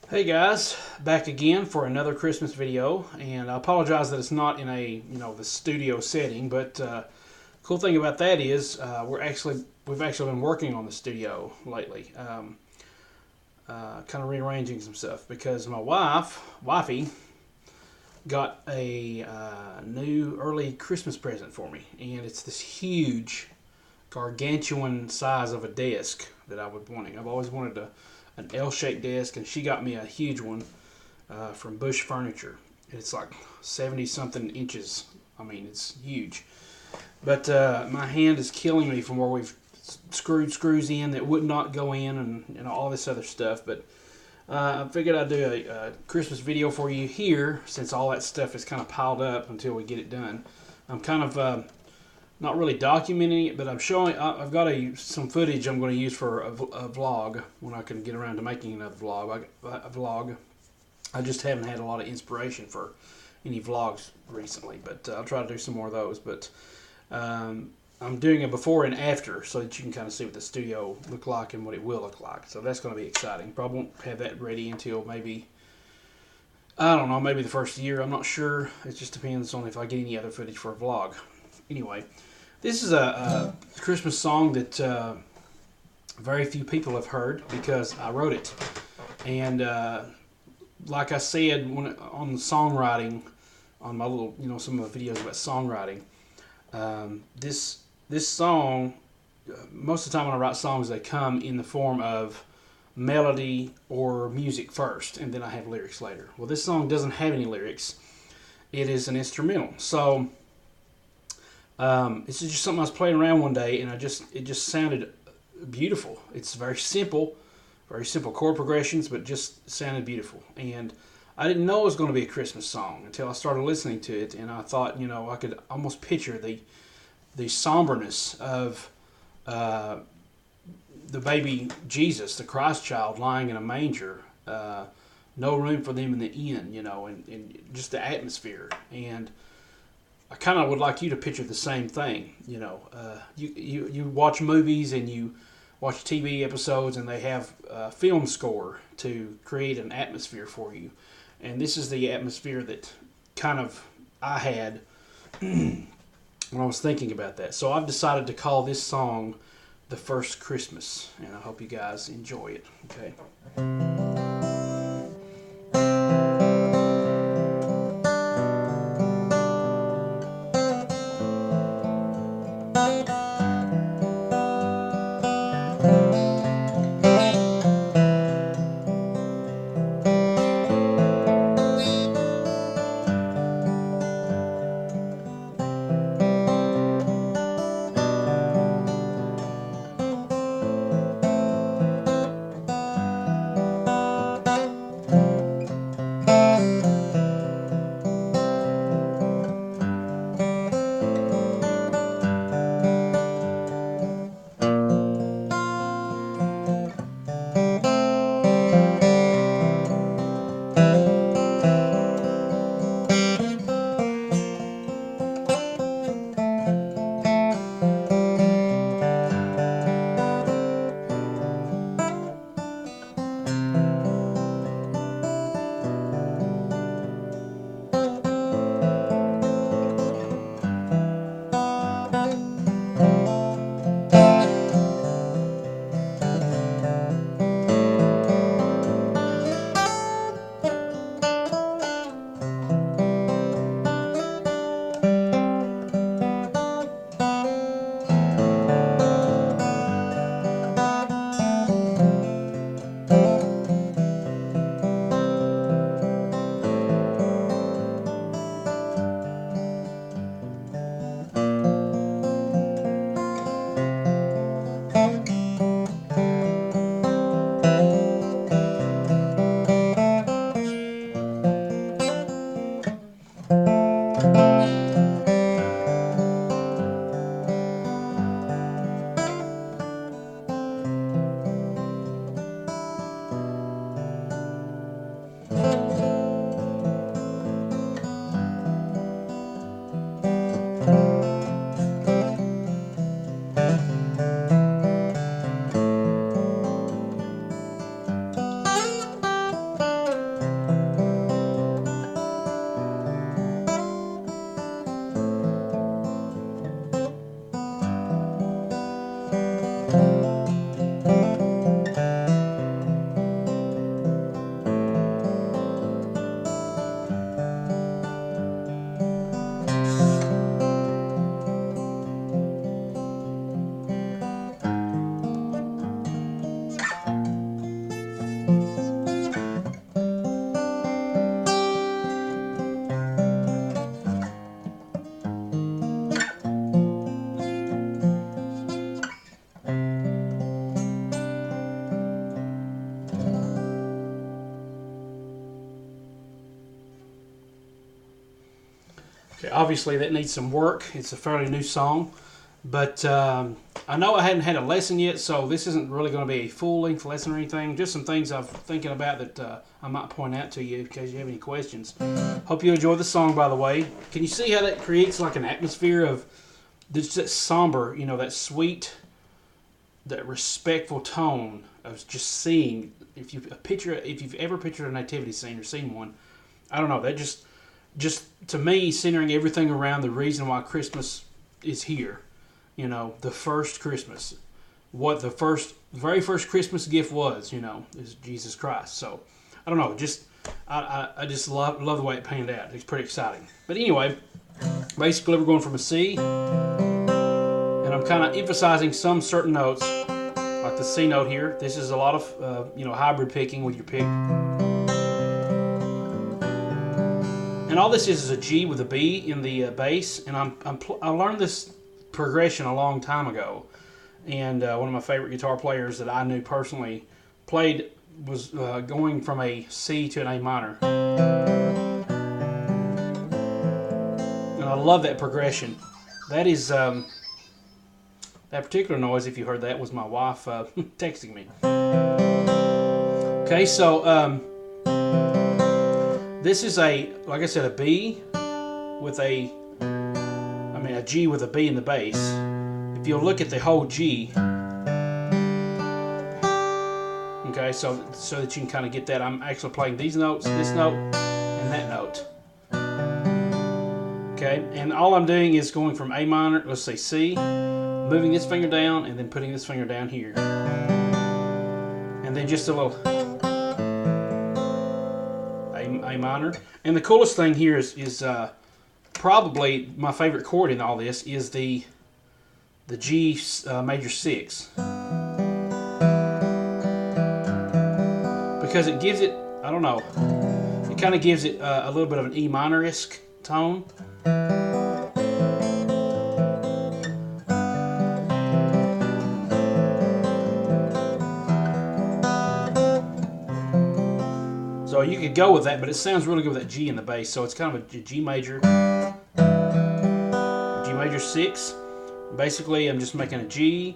Hey guys, back again for another Christmas video, and I apologize that it's not in a the studio setting. But cool thing about that is we've actually been working on the studio lately, kind of rearranging some stuff because my wifey, got a new early Christmas present for me, and it's this huge, gargantuan size of a desk that I was wanting. I've always wanted an L-shaped desk, and she got me a huge one from Bush Furniture. It's like 70 something inches. I mean, it's huge. But my hand is killing me from where we've screwed screws in that would not go in, and all this other stuff. But I figured I'd do a Christmas video for you here, since all that stuff is kind of piled up until we get it done. I'm kind of not really documenting it, but I'm showing. I've got some footage I'm going to use for a vlog when I can get around to making another vlog. I just haven't had a lot of inspiration for any vlogs recently, but I'll try to do some more of those. But I'm doing a before and after so that you can kind of see what the studio look like and what it will look like. So that's going to be exciting. Probably won't have that ready until maybe, I don't know, maybe the first year. I'm not sure. It just depends on if I get any other footage for a vlog. Anyway, this is a Christmas song that very few people have heard because I wrote it. And like I said on songwriting, on my little, some of the videos about songwriting, this song, most of the time when I write songs, they come in the form of melody or music first, and then I have lyrics later. Well, this song doesn't have any lyrics. It is an instrumental. So it's just something I was playing around one day, and it just sounded beautiful. It's very simple chord progressions, but just sounded beautiful. And I didn't know it was going to be a Christmas song until I started listening to it, and I thought, I could almost picture the somberness of the baby Jesus, the Christ child, lying in a manger. No room for them in the inn, and just the atmosphere. And I kind of would like you to picture the same thing. You watch movies and you watch TV episodes, and they have a film score to create an atmosphere for you. And this is the atmosphere that kind of I had when I was thinking about that. So I've decided to call this song The First Christmas, and I hope you guys enjoy it. Okay. Okay, obviously that needs some work. It's a fairly new song, but I know I hadn't had a lesson yet, so this isn't really going to be a full-length lesson or anything. Just some things I'm thinking about that I might point out to you in case you have any questions. Hope you enjoy the song, by the way. Can you see how that creates like an atmosphere of this that somber, that sweet, that respectful tone of just seeing. If you've ever pictured a nativity scene or seen one, I don't know, that just to me, centering everything around the reason why Christmas is here. The first Christmas. What the very first Christmas gift was, is Jesus Christ. So, I don't know, I just love the way it panned out. It's pretty exciting. But anyway, basically we're going from a C, and I'm kind of emphasizing some certain notes, like the C note here. This is a lot of, hybrid picking with your pick. And all this is a G with a B in the bass, and I learned this progression a long time ago, and one of my favorite guitar players that I knew personally was going from a C to an A minor, and I love that progression. That is that particular noise, if you heard that, was my wife texting me. Okay, so this is like I said, a B with a G with a B in the bass. If you'll look at the whole G, okay, so that you can kind of get that, I'm actually playing these notes, this note, and that note. Okay, and all I'm doing is going from A minor, let's say C, moving this finger down, and then putting this finger down here. And then just a little A minor. And the coolest thing here is probably my favorite chord in all this is the G major 6, because it gives it, I don't know, it kind of gives it a little bit of an E minor-esque tone. So you could go with that, but it sounds really good with that G in the bass. So it's kind of a G major 6. Basically, I'm just making a G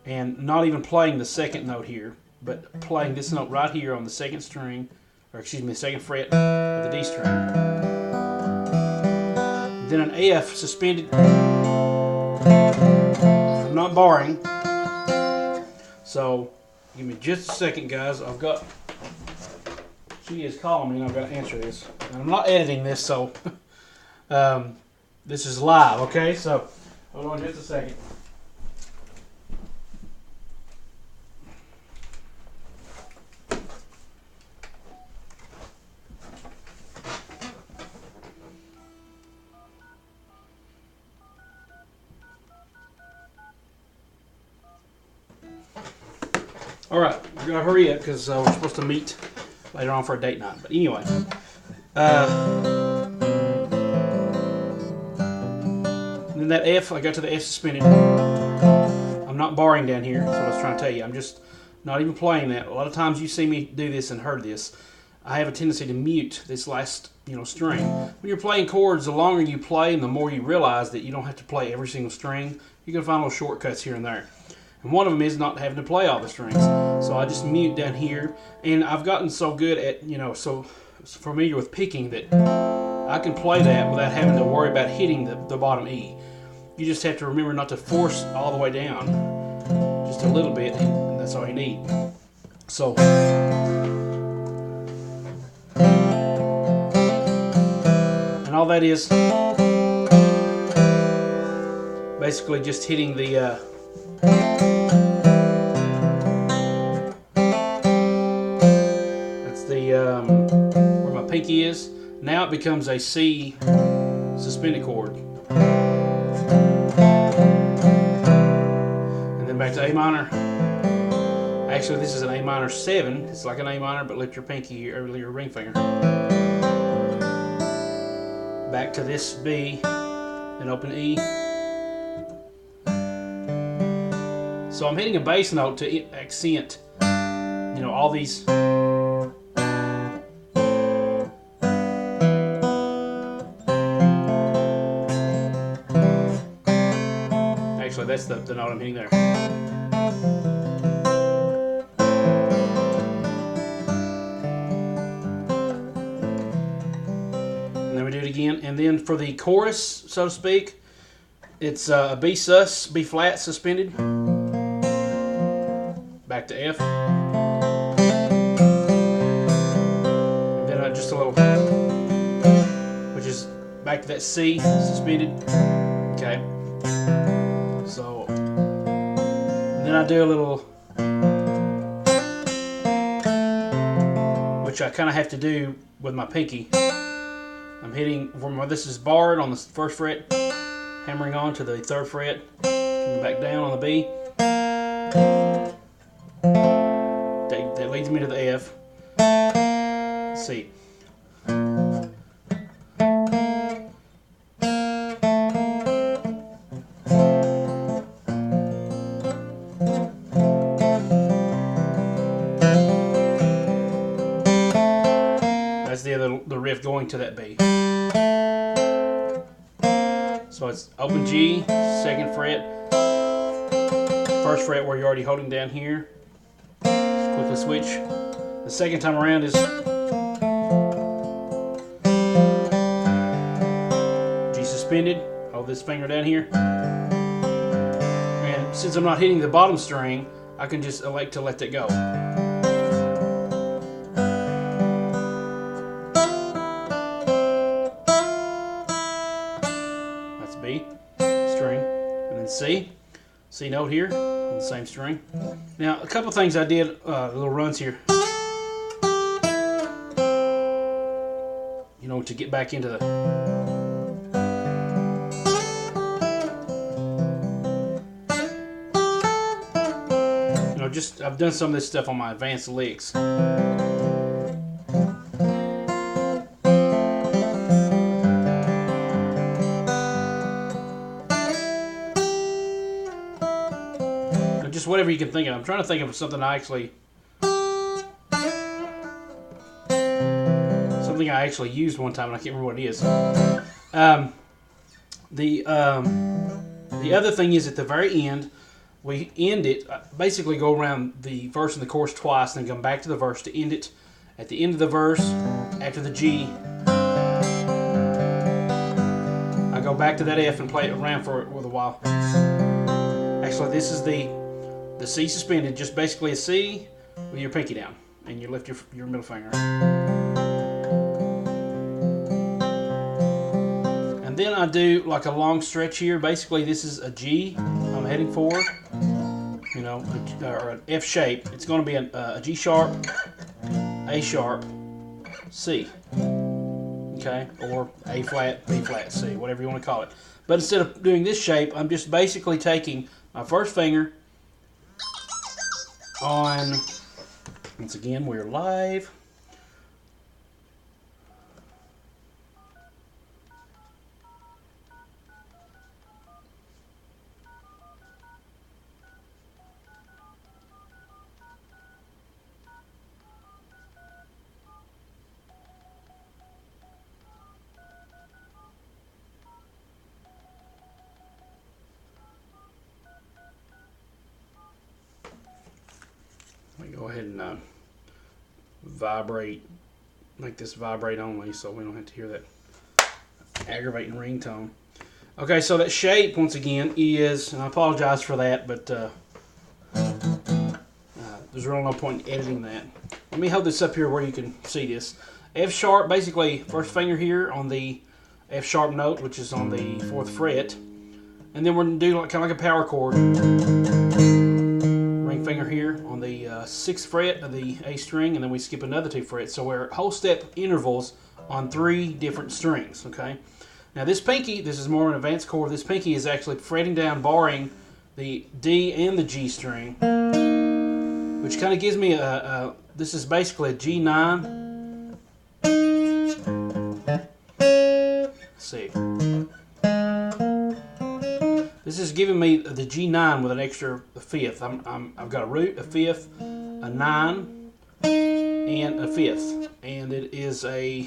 and not even playing the second note here, but playing this note right here on the second string, or excuse me, the second fret of the D string. Then an F suspended. I'm not barring. So give me just a second, guys. She is calling me and I've got to answer this. And I'm not editing this, so this is live, okay? So hold on just a second. All right, we're going to hurry up because we're supposed to meet later on for a date night. But anyway, then that F, I got to the F suspended. I'm not barring down here. That's what I was trying to tell you. I'm just not even playing that. A lot of times you see me do this and heard this. I have a tendency to mute this last string. When you're playing chords, the longer you play and the more you realize that you don't have to play every single string, you can find little shortcuts here and there. And one of them is not having to play all the strings. So I just mute down here. And I've gotten so good at, so familiar with picking that I can play that without having to worry about hitting the bottom E. You just have to remember not to force all the way down. Just a little bit, and that's all you need. So, and all that is basically just hitting the where my pinky is. Now it becomes a C suspended chord. And then back to A minor. Actually, this is an A minor 7. It's like an A minor, but lift your pinky or your ring finger. Back to this B and open E. So I'm hitting a bass note to accent, all these. that's the note I'm hitting there. And then we do it again. And then for the chorus, so to speak, it's a B sus, B flat suspended. Back to F. And then just a little, which is back to that C suspended. Okay. So then I do a little, which I kind of have to do with my pinky. I'm hitting from where this is barred on the first fret, hammering on to the third fret, coming back down on the B. That leads me to the F. Let's see. That's the riff going to that B. So it's open G, second fret, first fret where you're already holding down here. Just quickly switch. The second time around is G suspended. Hold this finger down here. And since I'm not hitting the bottom string, I can just elect to let that go. That's B string. And then C note here on the same string. Now, a couple things I did, little runs here. You know, to get back into the... I've done some of this stuff on my advanced licks. Just whatever you can think of. I'm trying to think of something I actually used one time, and I can't remember what it is. The other thing is at the very end, we end it, basically go around the verse and the chorus twice, then come back to the verse to end it. At the end of the verse, after the G, I go back to that F and play it around for a while. Actually, this is the C suspended, just basically a C with your pinky down, and you lift your middle finger. And then I do like a long stretch here. Basically, this is a G I'm heading for, you know, or an F shape. It's going to be a G sharp, A sharp, C, okay, or A flat, B flat, C, whatever you want to call it. But instead of doing this shape, I'm just basically taking my first finger on, once again, we're live. Let me go ahead and vibrate, make this vibrate only so we don't have to hear that aggravating ringtone. Okay, so that shape, once again, is, and I apologize for that, but there's really no point in editing that. Let me hold this up here where you can see this. F sharp, basically, first finger here on the F sharp note, which is on the 4th fret. And then we're going to do kind of like a power chord. Ring finger here on the 6th fret of the A string, and then we skip another 2 frets. So we're whole step intervals on 3 different strings, okay? Now this pinky, this is more an advanced chord, this pinky is actually fretting down, barring the D and the G string, which kind of gives me this is basically a G9. Let's see. This is giving me the G9 with an extra fifth. I've got a root, a fifth, a 9, and a 5th. And it is a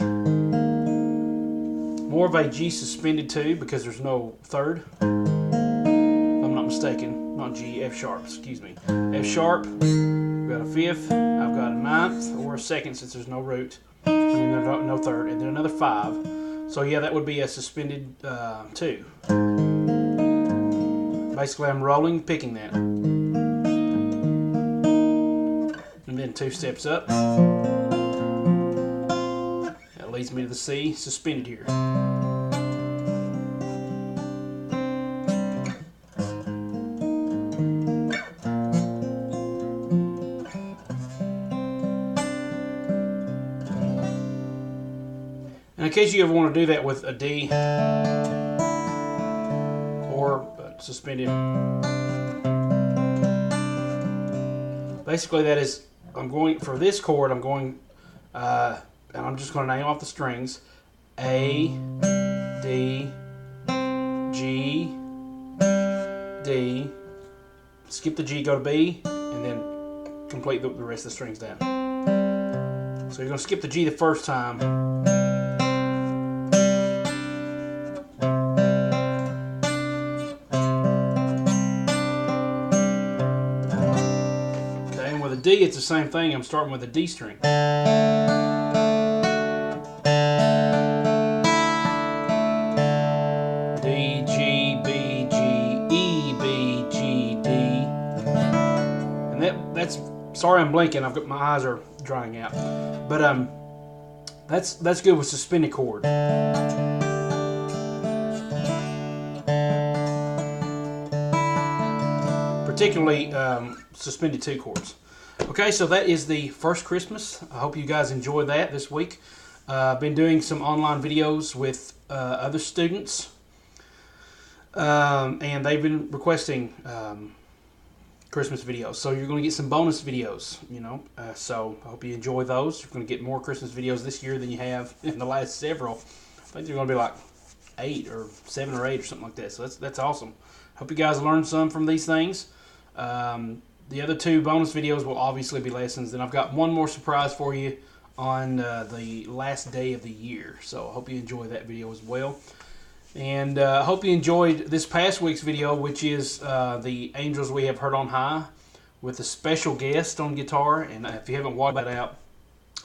more of a G suspended 2 because there's no third, if I'm not mistaken. Not G, F sharp, excuse me. F sharp, I've got a fifth, I've got a ninth, or a second since there's no root, and then there's no third, and then another 5. So yeah, that would be a suspended 2. Basically, I'm rolling, picking that. And then 2 steps up. That leads me to the C, suspended here. And in case you ever want to do that with a D or suspended, basically that is, I'm going, for this chord, I'm going, and I'm just going to name off the strings, A, D, G, D, skip the G, go to B, and then complete the rest of the strings down. So you're going to skip the G the first time. Okay, and with a D, it's the same thing. I'm starting with a D string. D, G, B, G, E, B, G, D. And that's, sorry I'm blinking, my eyes are drying out. But that's good with suspended chord. Particularly suspended 2 chords. Okay, so that is the first Christmas. I hope you guys enjoy that this week. I've been doing some online videos with other students. And they've been requesting Christmas videos, so you're going to get some bonus videos, you know. So I hope you enjoy those. You're going to get more Christmas videos this year than you have in the last several. I think they're going to be like 8 or 7 or 8 or something like that. So that's awesome. Hope you guys learned some from these things. The other 2 bonus videos will obviously be lessons. Then I've got one more surprise for you on the last day of the year. So I hope you enjoy that video as well. And I hope you enjoyed this past week's video, which is the Angels We Have Heard on High with a special guest on guitar. And if you haven't watched that out,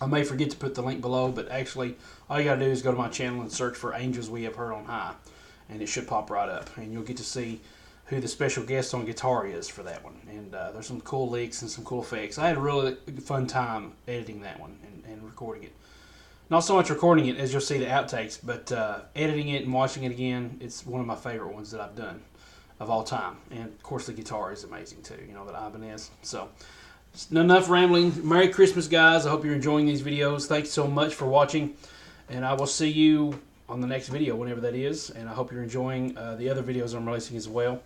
I may forget to put the link below, but actually all you got to do is go to my channel and search for Angels We Have Heard on High, and it should pop right up. And you'll get to see who the special guest on guitar is for that one. And there's some cool licks and some cool effects. I had a really fun time editing that one and recording it. Not so much recording it as you'll see the outtakes, but editing it and watching it again, it's one of my favorite ones that I've done of all time. And of course the guitar is amazing too, you know, that Ibanez. So, enough rambling. Merry Christmas, guys. I hope you're enjoying these videos. Thanks so much for watching, and I will see you on the next video, whenever that is. And I hope you're enjoying the other videos I'm releasing as well.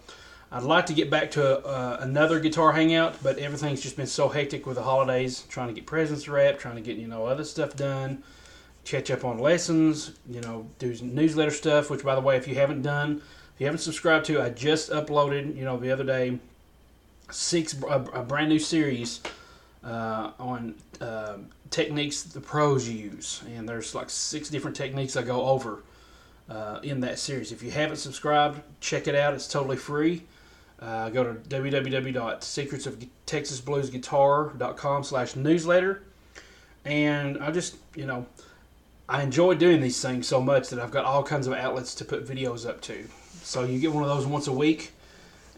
I'd like to get back to another guitar hangout, but everything's just been so hectic with the holidays, trying to get presents wrapped, trying to get, you know, other stuff done, catch up on lessons, you know, do newsletter stuff, which, by the way, if you haven't subscribed to, I just uploaded, you know, the other day, a brand new series on techniques the pros use. And there's like 6 different techniques I go over in that series. If you haven't subscribed, check it out. It's totally free. Go to www.secretsofbluesguitar.com/newsletter. And I just, you know, I enjoy doing these things so much that I've got all kinds of outlets to put videos up to. So you get one of those once a week.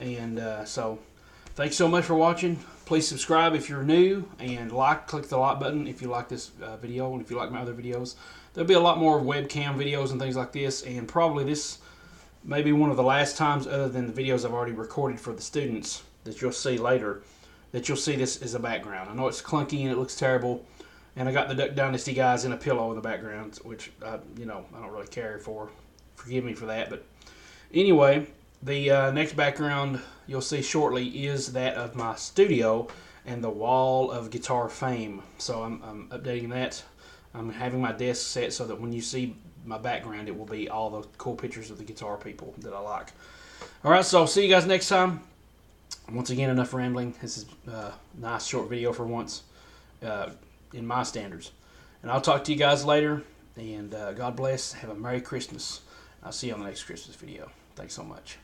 And so thanks so much for watching. Please subscribe if you're new, and click the like button if you like this video, and if you like my other videos. There'll be a lot more webcam videos and things like this, and probably this may be one of the last times, other than the videos I've already recorded for the students that you'll see later, that you'll see this as a background. I know it's clunky and it looks terrible, and I got the Duck Dynasty guys in a pillow in the background, which you know, I don't really care for. Forgive me for that, but anyway, the next background you'll see shortly is that of my studio and the wall of guitar fame. So I'm updating that. I'm having my desk set so that when you see my background, it will be all the cool pictures of the guitar people that I like. Alright, so see you guys next time. Once again, enough rambling. This is a nice short video for once, in my standards. And I'll talk to you guys later, and God bless. Have a Merry Christmas. I'll see you on the next Christmas video. Thanks so much.